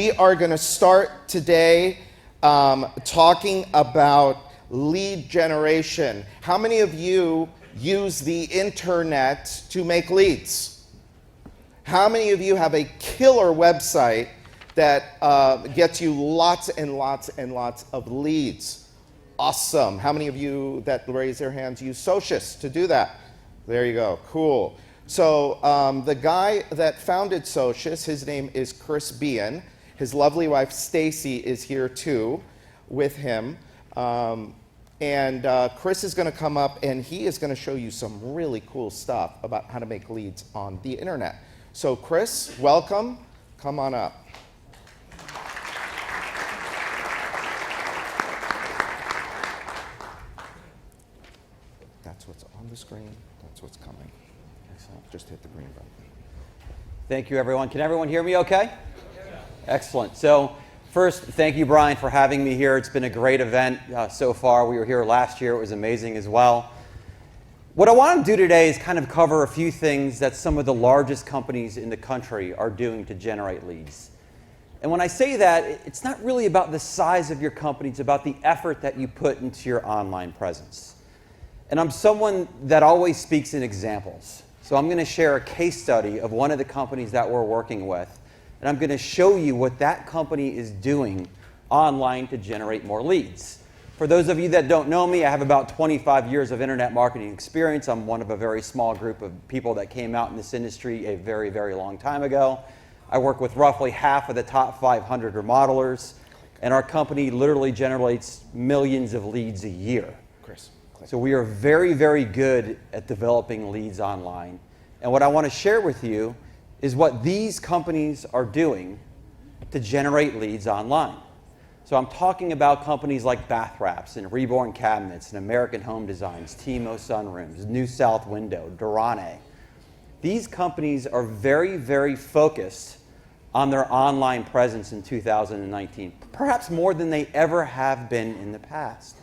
we are going to start today talking about lead generation. How many of you use the internet to make leads? How many of you have a killer website that gets you lots and lots and lots of leads? Awesome. How many of you that raise their hands use Socius to do that? There you go. Cool. So the guy that founded Socius, his name is Chris Behan. His lovely wife Stacy is here too with him. Chris is going to come up and he is going to show you some really cool stuff about how to make leads on the internet. So Chris, welcome. Come on up. That's what's on the screen. That's what's coming. Excellent. Just hit the green button. Thank you, everyone. Can everyone hear me okay? Yeah. Excellent. So first, thank you, Brian, for having me here. It's been a great event so far. We were here last year. It was amazing as well. What I want to do today is kind of cover a few things that some of the largest companies in the country are doing to generate leads. And when I say that, it's not really about the size of your company. It's about the effort that you put into your online presence. And I'm someone that always speaks in examples. So I'm going to share a case study of one of the companies that we're working with. And I'm going to show you what that company is doing online to generate more leads. For those of you that don't know me, I have about 25 years of internet marketing experience. I'm one of a very small group of people that came out in this industry a very, very long time ago. I work with roughly half of the top 500 remodelers, and our company literally generates millions of leads a year. Chris. So we are very, very good at developing leads online. And what I want to share with you is what these companies are doing to generate leads online. So I'm talking about companies like Bath Wraps and Reborn Cabinets and American Home Designs, Timo Sunrooms, New South Window, Durane. These companies are very, very focused on their online presence in 2019, perhaps more than they ever have been in the past.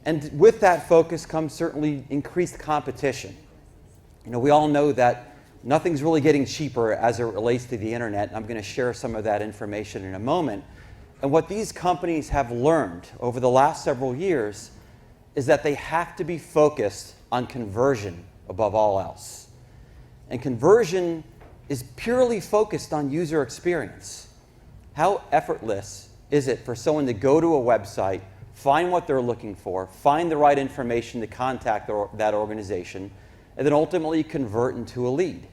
And with that focus comes certainly increased competition. You know, we all know that nothing's really getting cheaper as it relates to the internet. I'm going to share some of that information in a moment. And what these companies have learned over the last several years is that they have to be focused on conversion above all else. And conversion is purely focused on user experience. How effortless is it for someone to go to a website, find what they're looking for, find the right information to contact that organization, and then ultimately convert into a lead?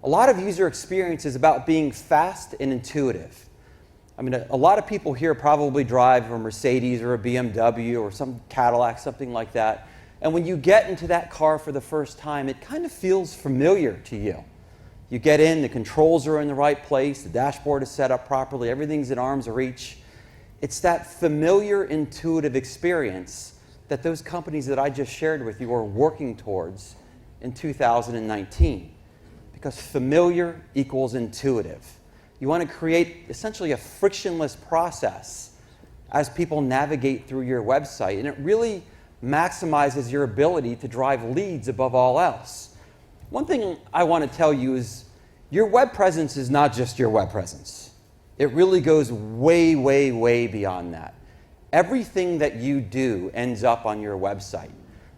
A lot of user experience is about being fast and intuitive. I mean, a lot of people here probably drive a Mercedes or a BMW or some Cadillac, something like that. And when you get into that car for the first time, it kind of feels familiar to you. You get in, the controls are in the right place, the dashboard is set up properly, everything's in arm's reach. It's that familiar, intuitive experience that those companies that I just shared with you are working towards in 2019. Because familiar equals intuitive. You want to create essentially a frictionless process as people navigate through your website, and it really maximizes your ability to drive leads above all else. One thing I want to tell you is your web presence is not just your web presence. It really goes way, way, way beyond that. Everything that you do ends up on your website.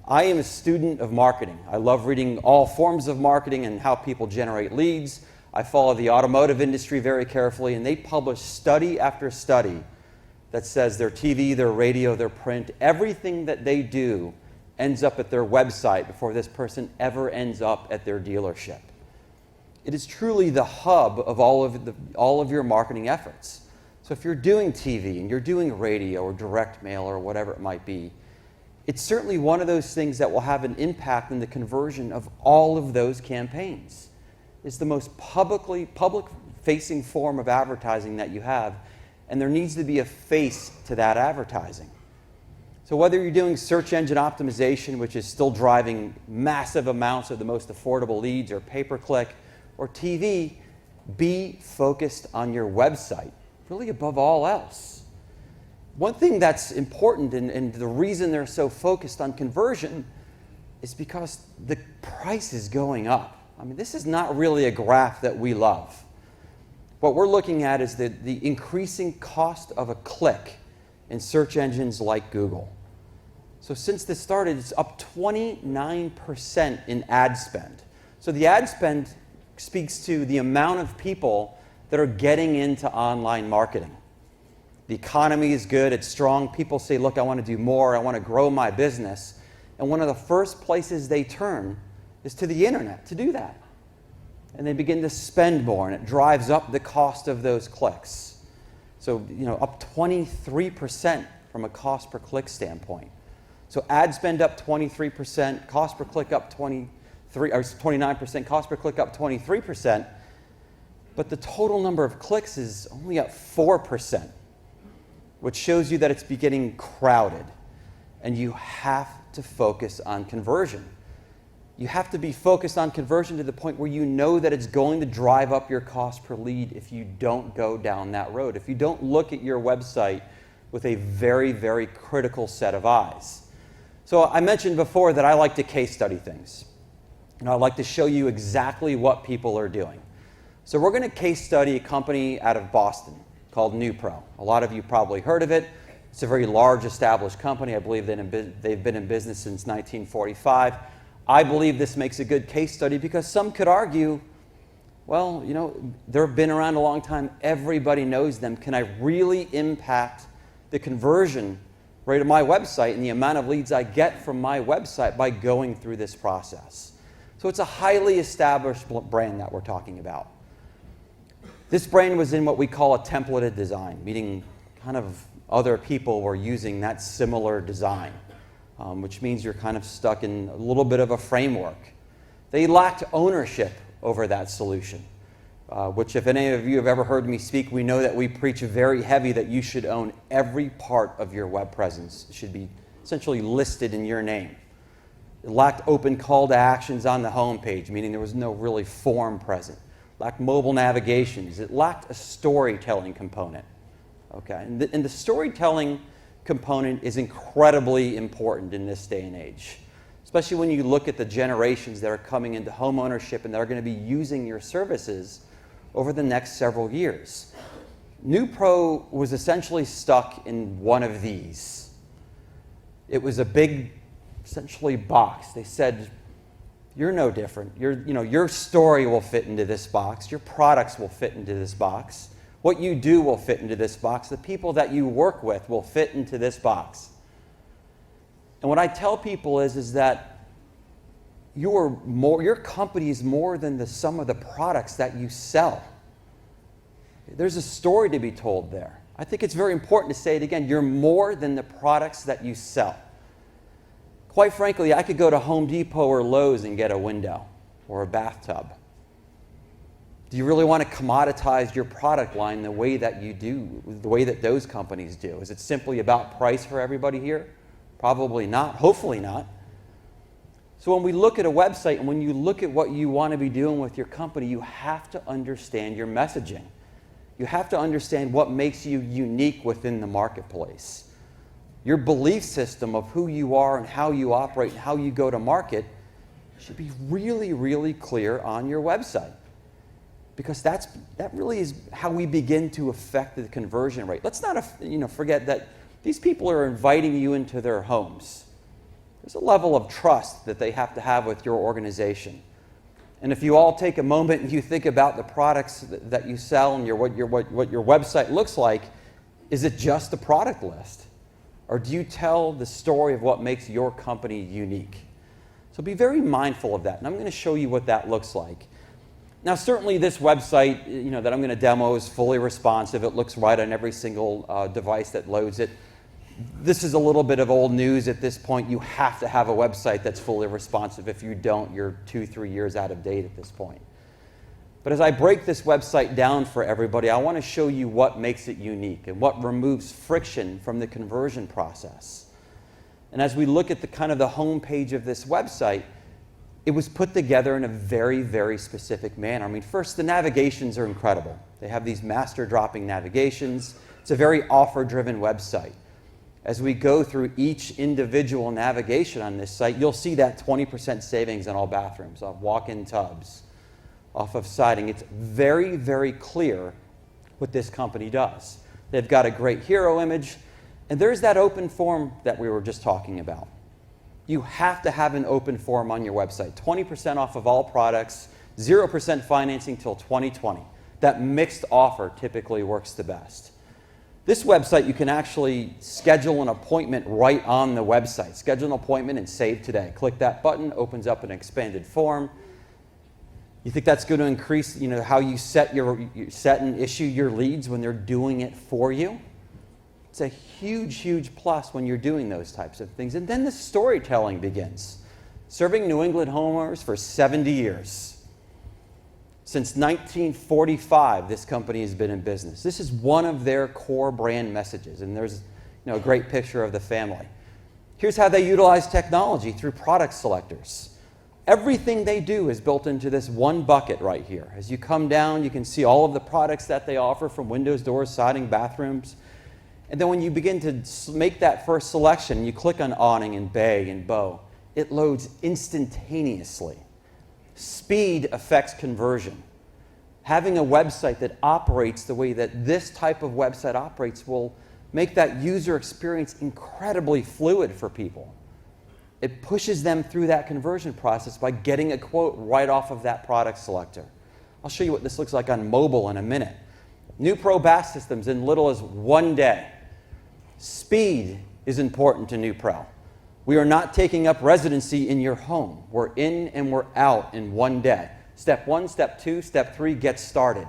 I am a student of marketing. I love reading all forms of marketing and how people generate leads. I follow the automotive industry very carefully, and they publish study after study that says their TV, their radio, their print, everything that they do ends up at their website before this person ever ends up at their dealership. It is truly the hub of all of your marketing efforts. So if you're doing TV and you're doing radio or direct mail or whatever it might be, it's certainly one of those things that will have an impact in the conversion of all of those campaigns. It's the most public-facing form of advertising that you have, and there needs to be a face to that advertising. So whether you're doing search engine optimization, which is still driving massive amounts of the most affordable leads, or pay-per-click, or TV, be focused on your website, really above all else. One thing that's important, and the reason they're so focused on conversion, is because the price is going up. I mean, this is not really a graph that we love. What we're looking at is the increasing cost of a click in search engines like Google. So since this started, it's up 29% in ad spend. So the ad spend speaks to the amount of people that are getting into online marketing. The economy is good, it's strong. People say, look, I want to do more, I want to grow my business. And one of the first places they turn is to the internet to do that. And they begin to spend more, and it drives up the cost of those clicks. So, up 23% from a cost per click standpoint. So ad spend up 23%, cost per click up 29%, cost per click up 23%, but the total number of clicks is only up 4%, which shows you that it's beginning crowded, and you have to focus on conversion. You have to be focused on conversion to the point where you know that it's going to drive up your cost per lead if you don't go down that road, if you don't look at your website with a very, very critical set of eyes. So I mentioned before that I like to case study things. And I'd like to show you exactly what people are doing. So we're going to case study a company out of Boston called NewPro. A lot of you probably heard of it. It's a very large established company. I believe they've been in business since 1945. I believe this makes a good case study because some could argue, well, they've been around a long time. Everybody knows them. Can I really impact the conversion rate of my website and the amount of leads I get from my website by going through this process? So it's a highly established brand that we're talking about. This brand was in what we call a templated design, meaning kind of other people were using that similar design, which means you're kind of stuck in a little bit of a framework. They lacked ownership over that solution, which if any of you have ever heard me speak, we know that we preach very heavy that you should own every part of your web presence. It should be essentially listed in your name. It lacked open call to actions on the home page, meaning there was no really form present. It lacked mobile navigations. It lacked a storytelling component. Okay, and the storytelling component is incredibly important in this day and age, especially when you look at the generations that are coming into home ownership and that are going to be using your services over the next several years. NewPro was essentially stuck in one of these. It was a big, essentially, box. They said, you're no different. Your story will fit into this box. Your products will fit into this box. What you do will fit into this box. The people that you work with will fit into this box. And what I tell people is that your company is more than the sum of the products that you sell. There's a story to be told there. I think it's very important to say it again. You're more than the products that you sell. Quite frankly, I could go to Home Depot or Lowe's and get a window or a bathtub. Do you really want to commoditize your product line the way that you do, the way that those companies do? Is it simply about price for everybody here? Probably not. Hopefully not. So when we look at a website and when you look at what you want to be doing with your company, you have to understand your messaging. You have to understand what makes you unique within the marketplace. Your belief system of who you are and how you operate and how you go to market should be really, really clear on your website. Because that really is how we begin to affect the conversion rate. Let's not forget that these people are inviting you into their homes. There's a level of trust that they have to have with your organization. And if you all take a moment and you think about the products that you sell and what your website looks like, is it just the product list? Or do you tell the story of what makes your company unique? So be very mindful of that. And I'm going to show you what that looks like. Now, certainly this website that I'm going to demo is fully responsive. It looks right on every single device that loads it. This is a little bit of old news at this point. You have to have a website that's fully responsive. If you don't, you're 2-3 years out of date at this point. But as I break this website down for everybody, I want to show you what makes it unique and what removes friction from the conversion process. And as we look at the home page of this website, it was put together in a very, very specific manner. I mean, first, the navigations are incredible. They have these master dropping navigations. It's a very offer-driven website. As we go through each individual navigation on this site, you'll see that 20% savings on all bathrooms, off walk-in tubs, off of siding. It's very, very clear what this company does. They've got a great hero image, and there's that open form that we were just talking about. You have to have an open form on your website. 20% off of all products, 0% financing till 2020. That mixed offer typically works the best. This website, you can actually schedule an appointment right on the website. Schedule an appointment and save today. Click that button, opens up an expanded form. You think that's going to increase, how you set and issue your leads when they're doing it for you? It's a huge, huge plus when you're doing those types of things. And then the storytelling begins. Serving New England homeowners for 70 years. Since 1945, this company has been in business. This is one of their core brand messages, and there's a great picture of the family. Here's how they utilize technology through product selectors. Everything they do is built into this one bucket right here. As you come down, you can see all of the products that they offer, from windows, doors, siding, bathrooms. And then when you begin to make that first selection, you click on awning and bay and bow, it loads instantaneously. Speed affects conversion. Having a website that operates the way that this type of website operates will make that user experience incredibly fluid for people. It pushes them through that conversion process by getting a quote right off of that product selector. I'll show you what this looks like on mobile in a minute. New Pro bath systems in little as 1 day. Speed is important to New Pro. We are not taking up residency in your home. We're in and we're out in 1 day. Step 1, step 2, step 3, get started.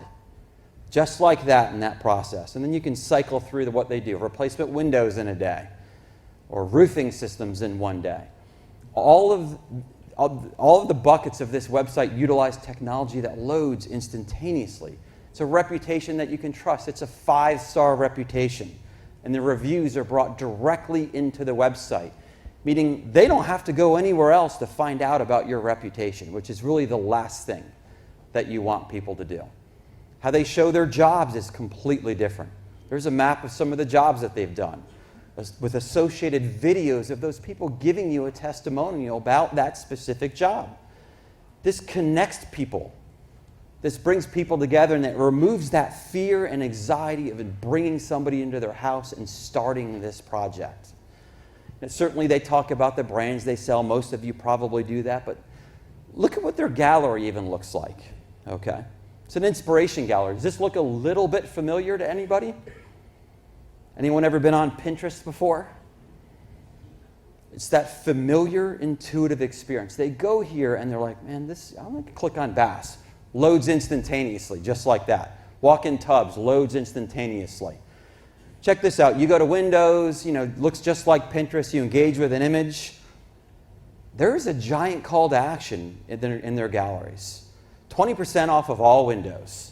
Just like that in that process. And then you can cycle through what they do. Replacement windows in a day, or roofing systems in 1 day. All of the buckets of this website utilize technology that loads instantaneously. It's a reputation that you can trust. It's a 5-star reputation. And the reviews are brought directly into the website, meaning they don't have to go anywhere else to find out about your reputation, which is really the last thing that you want people to do. How they show their jobs is completely different. There's a map of some of the jobs that they've done, with associated videos of those people giving you a testimonial about that specific job. This connects people. This brings people together, and it removes that fear and anxiety of bringing somebody into their house and starting this project. And certainly they talk about the brands they sell. Most of you probably do that, but look at what their gallery even looks like. Okay, it's an inspiration gallery. Does this look a little bit familiar to anybody? Anyone ever been on Pinterest before? It's that familiar, intuitive experience. They go here and they're like, man, I'm going to click on bass. Loads instantaneously, just like that. Walk-in tubs, loads instantaneously. Check this out. You go to Windows, looks just like Pinterest. You engage with an image. There is a giant call to action in their galleries. 20% off of all windows.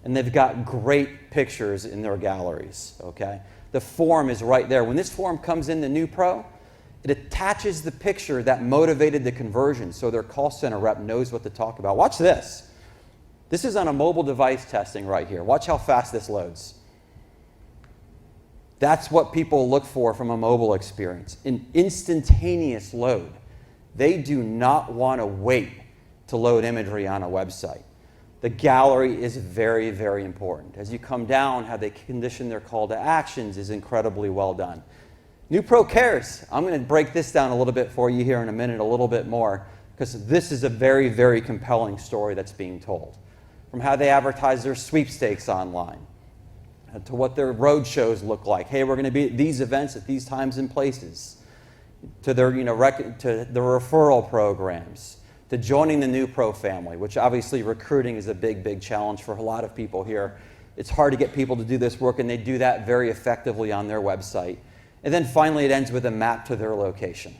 And they've got great pictures in their galleries, okay? The form is right there. When this form comes in the New Pro, it attaches the picture that motivated the conversion so their call center rep knows what to talk about. Watch this. This is on a mobile device testing right here. Watch how fast this loads. That's what people look for from a mobile experience, an instantaneous load. They do not want to wait to load imagery on a website. The gallery is very, very important. As you come down, how they condition their call to actions is incredibly well done. New Pro cares. I'm going to break this down a little bit for you here in a minute, a little bit more, because this is a very, very compelling story that's being told. From how they advertise their sweepstakes online, to what their road shows look like. Hey, we're going to be at these events at these times and places. To their, to the referral programs, to joining the New Pro family, which obviously recruiting is a big, big challenge for a lot of people here. It's hard to get people to do this work, and they do that very effectively on their website. And then finally, it ends with a map to their location.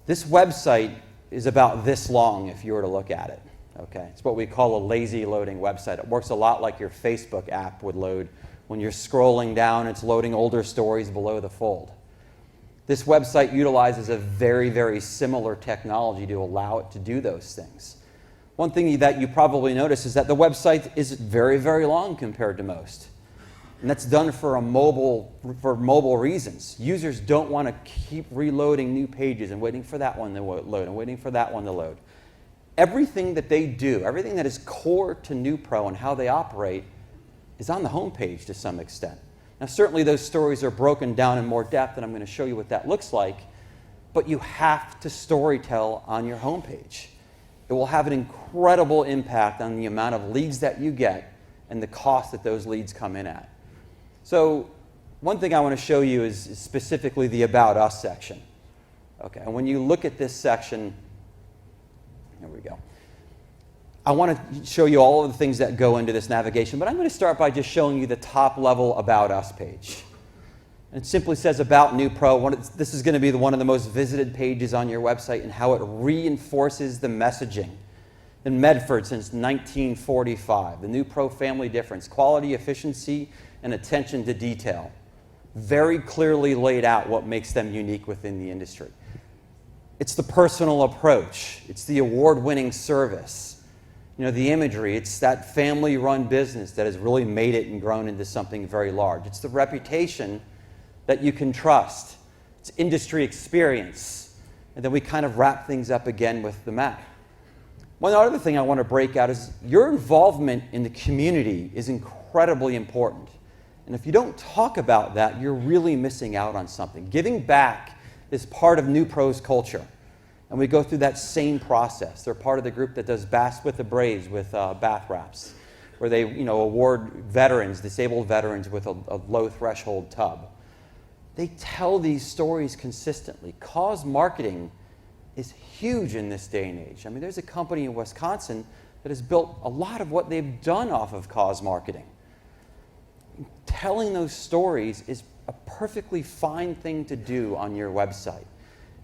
This website is about this long if you were to look at it. Okay, it's what we call a lazy loading website. It works a lot like your Facebook app would load. When you're scrolling down, it's loading older stories below the fold. This website utilizes a very, very similar technology to allow it to do those things. One thing that you probably notice is that the website is very, very long compared to most. And that's done for mobile reasons. Users don't want to keep reloading new pages and waiting for that one to load and waiting for that one to load. Everything that they do, everything that is core to New Pro and how they operate, is on the homepage to some extent. Now, certainly those stories are broken down in more depth, and I'm going to show you what that looks like, but you have to storytell on your homepage. It will have an incredible impact on the amount of leads that you get and the cost that those leads come in at. So one thing I want to show you is specifically the About Us section. Okay, and when you look at this section, here we go. I want to show you all of the things that go into this navigation, but I'm going to start by just showing you the top level About Us page. And it simply says About New Pro. This is going to be one of the most visited pages on your website and how it reinforces the messaging. In Medford since 1945, the New Pro family difference, quality, efficiency, and attention to detail. Very clearly laid out what makes them unique within the industry. It's the personal approach. It's the award-winning service. The imagery, it's that family-run business that has really made it and grown into something very large. It's the reputation that you can trust. It's industry experience. And then we kind of wrap things up again with the map. One other thing I want to break out is your involvement in the community is incredibly important. And if you don't talk about that, you're really missing out on something. Giving back is part of New Pro's culture. And we go through that same process. They're part of the group that does Baths with the Braves with bath wraps, where they award veterans, disabled veterans, with a low threshold tub. They tell these stories consistently. Cause marketing is huge in this day and age. I mean, there's a company in Wisconsin that has built a lot of what they've done off of cause marketing. Telling those stories is a perfectly fine thing to do on your website.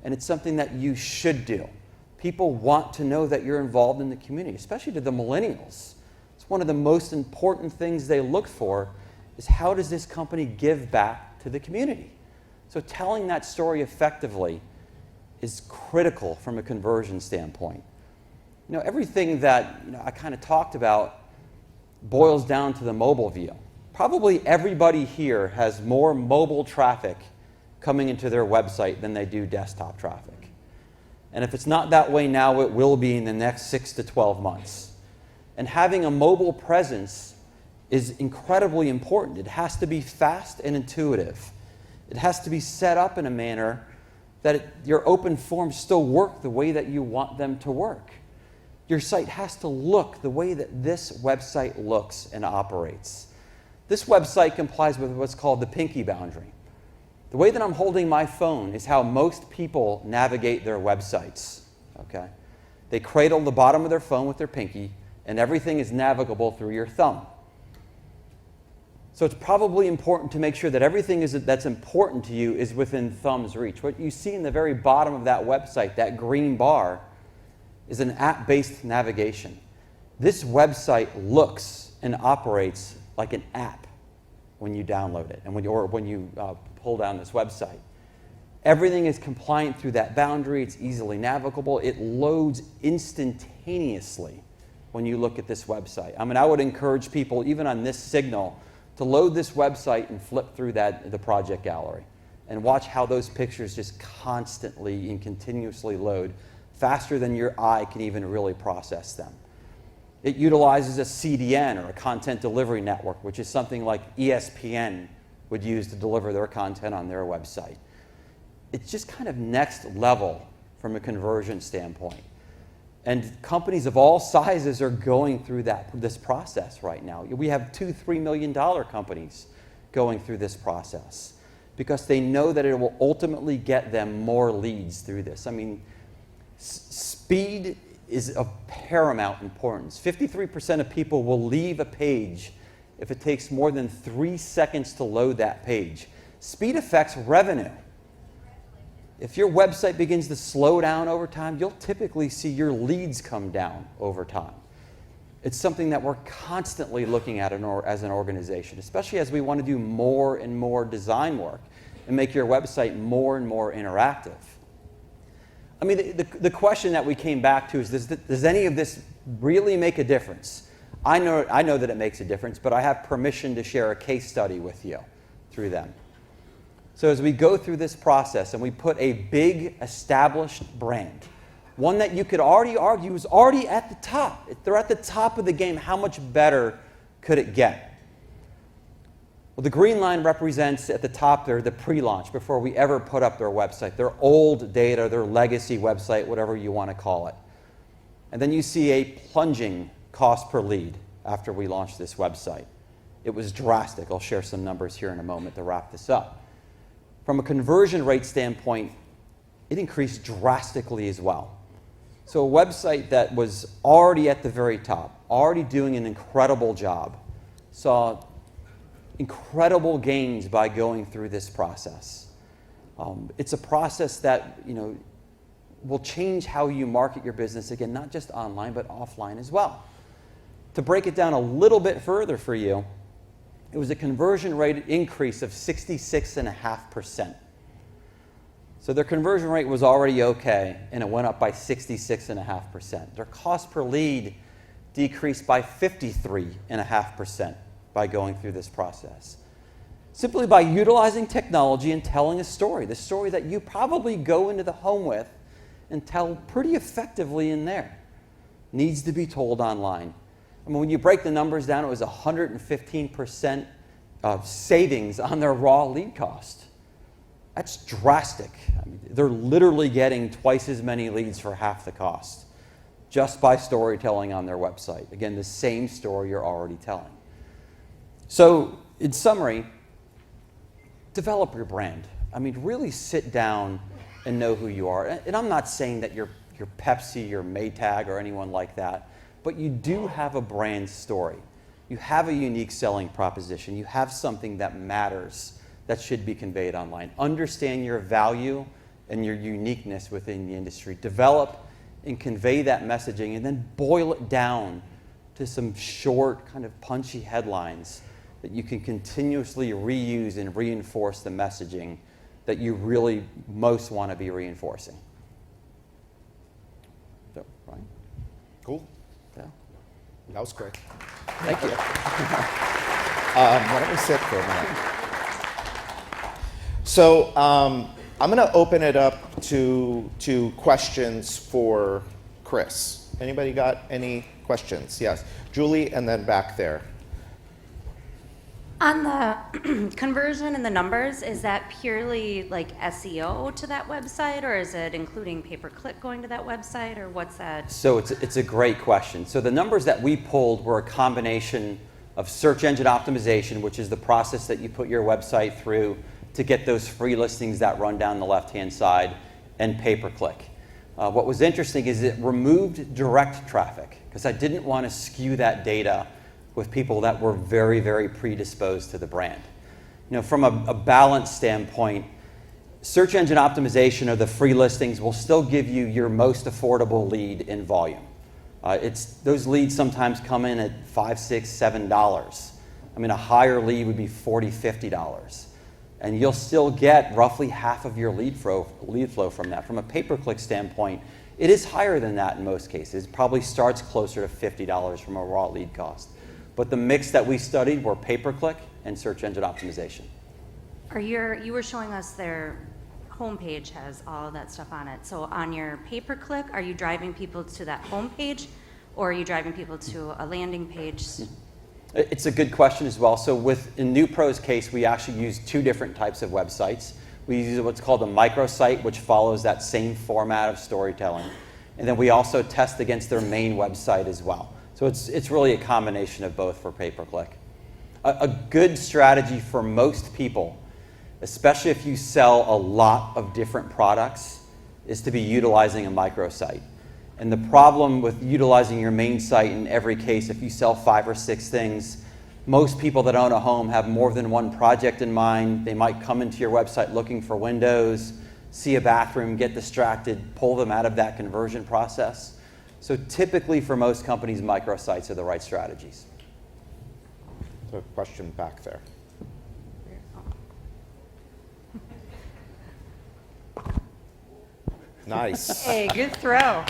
And it's something that you should do. People want to know that you're involved in the community, especially to the millennials. It's one of the most important things they look for is how does this company give back to the community? So telling that story effectively is critical from a conversion standpoint. Everything that I kind of talked about boils down to the mobile view. Probably everybody here has more mobile traffic coming into their website than they do desktop traffic. And if it's not that way now, it will be in the next 6 to 12 months. And having a mobile presence is incredibly important. It has to be fast and intuitive. It has to be set up in a manner that your open forms still work the way that you want them to work. Your site has to look the way that this website looks and operates. This website complies with what's called the pinky boundary. The way that I'm holding my phone is how most people navigate their websites. Okay? They cradle the bottom of their phone with their pinky, and everything is navigable through your thumb. So it's probably important to make sure that everything that's important to you is within thumb's reach. What you see in the very bottom of that website, that green bar, is an app-based navigation. This website looks and operates like an app when you download it and when you pull down this website. Everything is compliant through that boundary. It's easily navigable. It loads instantaneously when you look at this website. I would encourage people, even on this signal, to load this website and flip through the project gallery and watch how those pictures just constantly and continuously load faster than your eye can even really process them. It utilizes a CDN, or a content delivery network, which is something like ESPN would use to deliver their content on their website. It's just kind of next level from a conversion standpoint. And companies of all sizes are going through this process right now. We have $2-3 million companies going through this process because they know that it will ultimately get them more leads through this. Speed is of paramount importance. 53% of people will leave a page if it takes more than 3 seconds to load that page. Speed affects revenue. If your website begins to slow down over time, you'll typically see your leads come down over time. It's something that we're constantly looking at as an organization, especially as we want to do more and more design work and make your website more and more interactive. The question that we came back to is, does any of this really make a difference? I know that it makes a difference, but I have permission to share a case study with you through them. So as we go through this process and we put a big established brand, one that you could already argue is already at the top. They're at the top of the game. How much better could it get? Well, the green line represents at the top there the pre-launch, before we ever put up their website, their old data, their legacy website, whatever you want to call it. And then you see a plunging cost per lead after we launched this website. It was drastic. I'll share some numbers here in a moment to wrap this up. From a conversion rate standpoint, it increased drastically as well. So a website that was already at the very top, already doing an incredible job, saw incredible gains by going through this process. It's a process that will change how you market your business, again, not just online, but offline as well. To break it down a little bit further for you, it was a conversion rate increase of 66.5%. So their conversion rate was already okay, and it went up by 66.5%. Their cost per lead decreased by 53.5% by going through this process. Simply by utilizing technology and telling a story, the story that you probably go into the home with and tell pretty effectively in there, needs to be told online. I mean, when you break the numbers down, it was 115% of savings on their raw lead cost. That's drastic. I mean, they're literally getting twice as many leads for half the cost just by storytelling on their website. Again, the same story you're already telling. So, in summary, develop your brand. I mean, really sit down and know who you are. And I'm not saying that you're Pepsi or Maytag or anyone like that, but you do have a brand story. You have a unique selling proposition. You have something that matters that should be conveyed online. Understand your value and your uniqueness within the industry. Develop and convey that messaging, and then boil it down to some short, kind of punchy headlines that you can continuously reuse and reinforce the messaging that you really most want to be reinforcing. So, Brian? Cool. Yeah. That was great. Thank you. Why don't we sit for a minute? So I'm going to open it up to questions for Chris. Anybody got any questions? Yes. Julie, and then back there. On the conversion and the numbers, is that purely like SEO to that website, or is it including pay-per-click going to that website, or what's that? So it's a great question. So the numbers that we pulled were a combination of search engine optimization, which is the process that you put your website through to get those free listings that run down the left-hand side, and pay-per-click. What was interesting is it removed direct traffic, because I didn't want to skew that data with people that were very, very predisposed to the brand. From a balance standpoint, search engine optimization or the free listings will still give you your most affordable lead in volume. Those leads sometimes come in at $5, $6, $7. I mean, a higher lead would be $40, $50. And you'll still get roughly half of your lead flow from that. From a pay-per-click standpoint, it is higher than that in most cases. It probably starts closer to $50 from a raw lead cost. But the mix that we studied were pay-per-click and search engine optimization. You were showing us their homepage has all of that stuff on it. So on your pay-per-click, are you driving people to that homepage, or are you driving people to a landing page? It's a good question as well. So in NewPro's case, we actually use two different types of websites. We use what's called a microsite, which follows that same format of storytelling. And then we also test against their main website as well. So it's really a combination of both for pay-per-click. A good strategy for most people, especially if you sell a lot of different products, is to be utilizing a microsite. And the problem with utilizing your main site in every case, if you sell 5 or 6 things, most people that own a home have more than one project in mind. They might come into your website looking for windows, see a bathroom, get distracted, pull them out of that conversion process. So typically for most companies, microsites are the right strategies. So a question back there. Nice. Hey, good throw.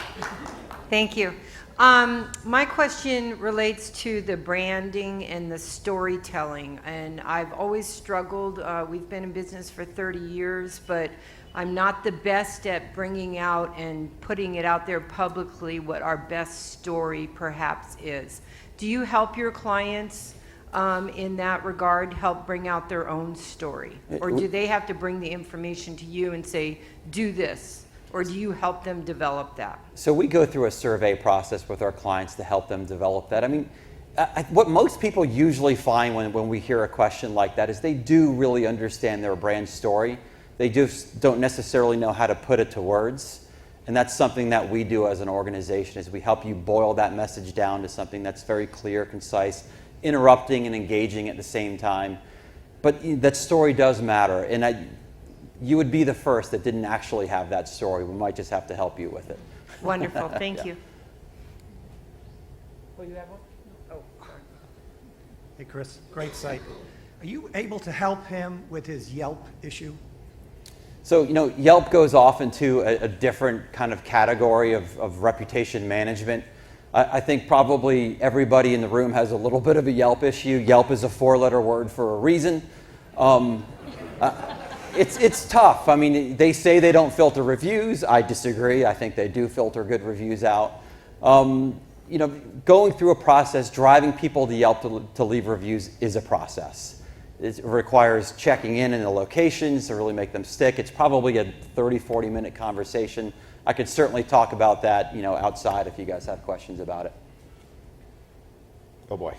Thank you. My question relates to the branding and the storytelling, and I've always struggled. We've been in business for 30 years, but I'm not the best at bringing out and putting it out there publicly what our best story perhaps is. Do you help your clients in that regard, help bring out their own story? Or do they have to bring the information to you and say, do this? Or do you help them develop that? So we go through a survey process with our clients to help them develop that. I mean, what most people usually find when we hear a question like that is they do really understand their brand story. They just don't necessarily know how to put it to words. And that's something that we do as an organization, is we help you boil that message down to something that's very clear, concise, interrupting and engaging at the same time. But that story does matter. And you would be the first that didn't actually have that story. We might just have to help you with it. Wonderful, thank you. Oh, you have one? Oh, sorry. Hey, Chris, great site. Are you able to help him with his Yelp issue? So, Yelp goes off into a different kind of category of reputation management. I think probably everybody in the room has a little bit of a Yelp issue. Yelp is a 4-letter word for a reason. It's tough. I mean, they say they don't filter reviews. I disagree. I think they do filter good reviews out. Going through a process, driving people to Yelp to leave reviews is a process. It requires checking in the locations to really make them stick. It's probably a 30, 40-minute conversation. I could certainly talk about that, outside if you guys have questions about it. Oh boy.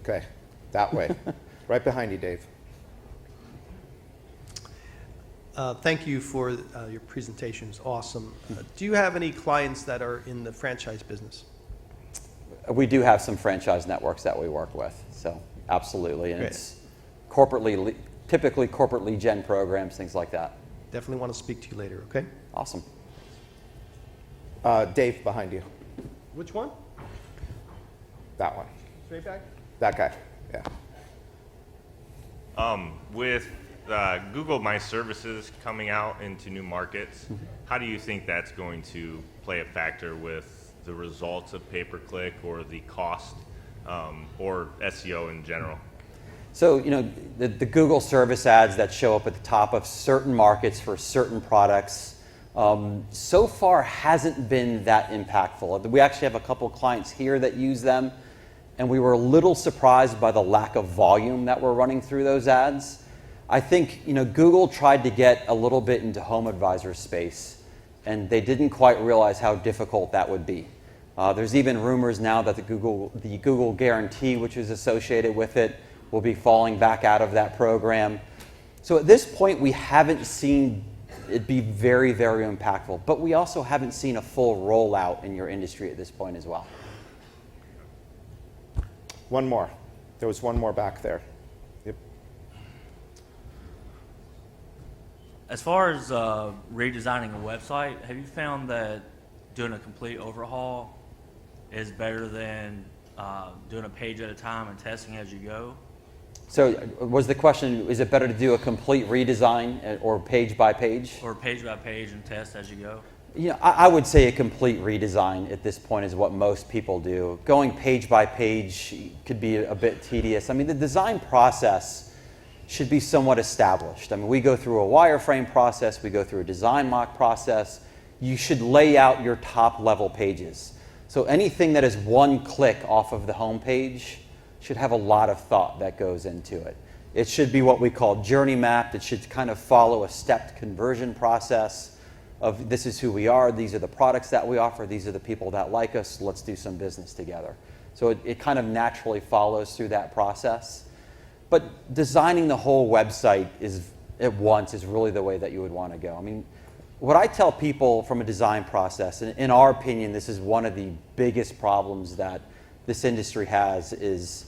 Okay, that way. Right behind you, Dave. Thank you for your presentation. It's awesome. Do you have any clients that are in the franchise business? We do have some franchise networks that we work with, so absolutely. And Great. it's typically corporate lead gen programs, things like that. Definitely want to speak to you later, okay? Awesome. Dave, behind you. Which one? That one. Straight back? That guy. Yeah. With Google My Services coming out into new markets, how do you think that's going to play a factor with the results of pay-per-click or the cost or SEO in general? So, the Google service ads that show up at the top of certain markets for certain products so far hasn't been that impactful. We actually have a couple clients here that use them, and we were a little surprised by the lack of volume that we're running through those ads. I think, Google tried to get a little bit into Home Advisor space, and they didn't quite realize how difficult that would be. There's even rumors now that the Google guarantee, which is associated with it, will be falling back out of that program. So at this point, we haven't seen it be very, very impactful, but we also haven't seen a full rollout in your industry at this point as well. One more. There was one more back there. Yep. As far as redesigning a website, have you found that doing a complete overhaul is better than doing a page at a time and testing as you go? So was the question, is it better to do a complete redesign or page by page? Or page by page and test as you go? I would say a complete redesign at this point is what most people do. Going page by page could be a bit tedious. I mean, the design process should be somewhat established. I mean, we go through a wireframe process, we go through a design lock process. You should lay out your top level pages. So anything that is one click off of the home page should have a lot of thought that goes into it. It should be what we call journey mapped. It should kind of follow a stepped conversion process of this is who we are, these are the products that we offer, these are the people that like us, let's do some business together. So it kind of naturally follows through that process. But designing the whole website at once is really the way that you would want to go. I mean, what I tell people from a design process, and in our opinion, this is one of the biggest problems that this industry has, is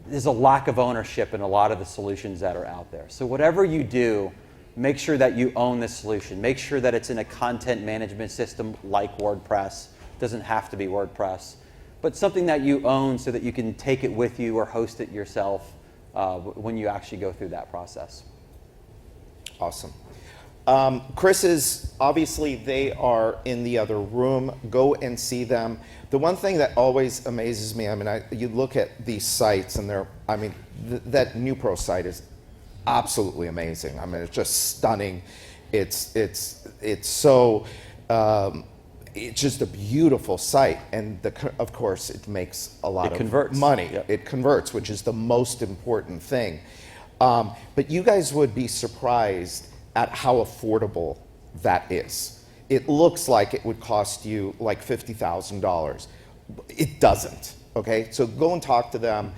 there's a lack of ownership in a lot of the solutions that are out there. So whatever you do, make sure that you own the solution. Make sure that it's in a content management system like WordPress. It doesn't have to be WordPress, but something that you own so that you can take it with you or host it yourself when you actually go through that process. Awesome. Chris's, obviously they are in the other room. Go and see them. The one thing that always amazes me, you look at these sites and that NewPro site is absolutely amazing. I mean, it's just stunning. It's so it's just a beautiful site, and of course it makes a lot It of converts. money. Yep. It converts, which is the most important thing. But you guys would be surprised at how affordable that is. It looks like it would cost you like $50,000. It doesn't, okay? So go and talk to them.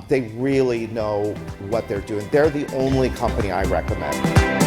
They really know what they're doing. They're the only company I recommend.